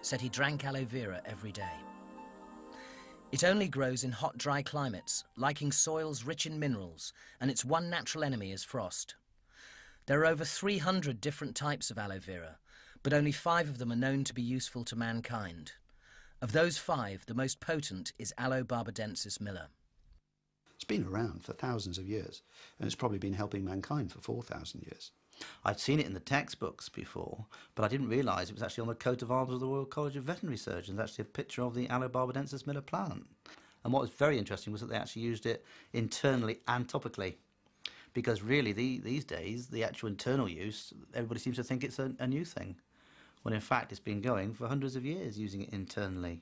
said he drank aloe vera every day. It only grows in hot, dry climates, liking soils rich in minerals, and its one natural enemy is frost. There are over 300 different types of aloe vera, but only 5 of them are known to be useful to mankind. Of those 5, the most potent is Aloe barbadensis Miller. It's been around for thousands of years, and it's probably been helping mankind for 4,000 years. I'd seen it in the textbooks before, but I didn't realise it was actually on the coat of arms of the Royal College of Veterinary Surgeons, actually a picture of the Aloe barbadensis Miller plant. And what was very interesting was that they actually used it internally and topically, because really these days, the actual internal use, everybody seems to think it's a new thing, when in fact it's been going for hundreds of years, using it internally.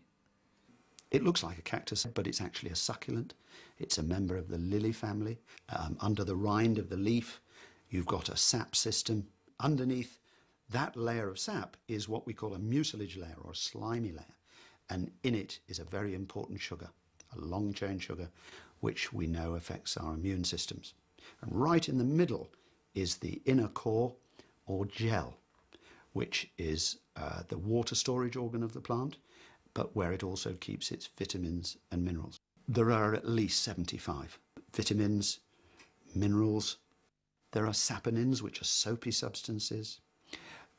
It looks like a cactus, but it's actually a succulent. It's a member of the lily family. Under the rind of the leaf, you've got a sap system. Underneath that layer of sap is what we call a mucilage layer, or a slimy layer. And in it is a very important sugar, a long-chain sugar, which we know affects our immune systems. And right in the middle is the inner core, or gel, which is the water storage organ of the plant, but where it also keeps its vitamins and minerals. There are at least 75 vitamins, minerals. There are saponins, which are soapy substances.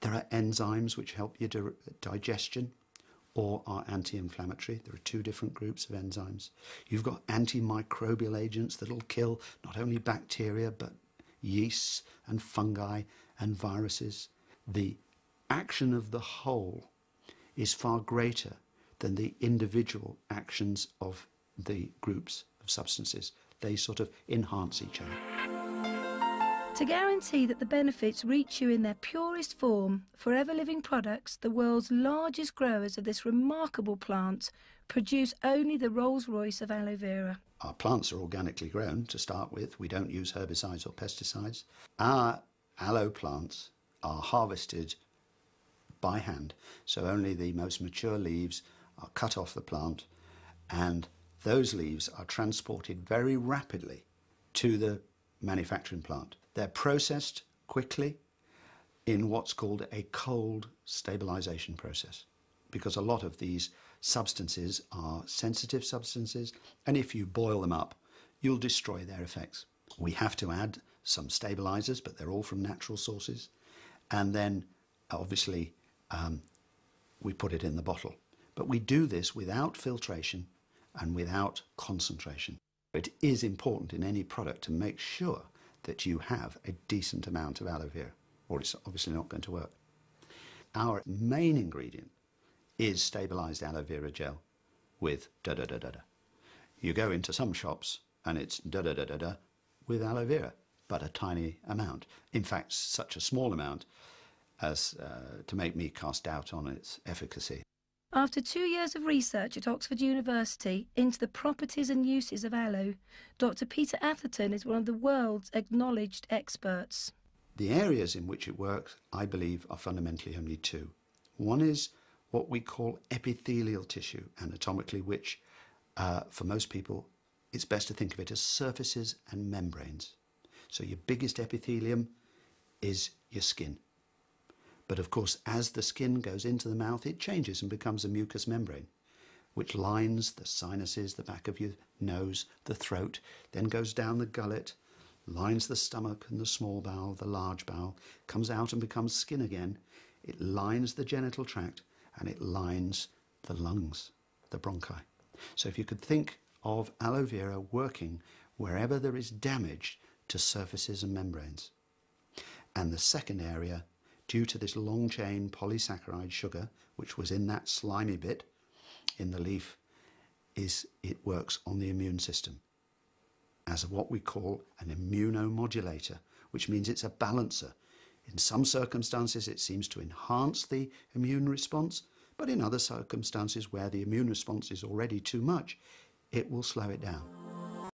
There are enzymes which help your digestion or are anti-inflammatory. There are 2 different groups of enzymes. You've got antimicrobial agents that will kill not only bacteria but yeasts and fungi and viruses. The action of the whole is far greater than the individual actions of the groups of substances. They sort of enhance each other. To guarantee that the benefits reach you in their purest form, Forever Living Products, the world's largest growers of this remarkable plant, produce only the Rolls-Royce of aloe vera. Our plants are organically grown to start with. We don't use herbicides or pesticides. Our aloe plants are harvested by hand, so only the most mature leaves are cut off the plant, and those leaves are transported very rapidly to the manufacturing plant. They're processed quickly in what's called a cold stabilization process, because a lot of these substances are sensitive substances, and if you boil them up, you'll destroy their effects. We have to add some stabilizers, but they're all from natural sources, and then obviously we put it in the bottle. But we do this without filtration and without concentration. It is important in any product to make sure that you have a decent amount of aloe vera, or it's obviously not going to work. Our main ingredient is stabilized aloe vera gel with da-da-da-da-da. You go into some shops and it's da-da-da-da-da with aloe vera, but a tiny amount. In fact, such a small amount as to make me cast doubt on its efficacy. After 2 years of research at Oxford University into the properties and uses of aloe, Dr. Peter Atherton is one of the world's acknowledged experts. The areas in which it works, I believe, are fundamentally only 2. One is what we call epithelial tissue, anatomically, which for most people, it's best to think of it as surfaces and membranes. So your biggest epithelium is your skin. But of course, as the skin goes into the mouth, it changes and becomes a mucous membrane, which lines the sinuses, the back of your nose, the throat, then goes down the gullet, lines the stomach and the small bowel, the large bowel, comes out and becomes skin again. It lines the genital tract and it lines the lungs, the bronchi. So if you could think of aloe vera working wherever there is damage to surfaces and membranes. And the second area, due to this long chain polysaccharide sugar, which was in that slimy bit in the leaf, is it works on the immune system as what we call an immunomodulator, which means it's a balancer. In some circumstances it seems to enhance the immune response, but in other circumstances where the immune response is already too much, it will slow it down.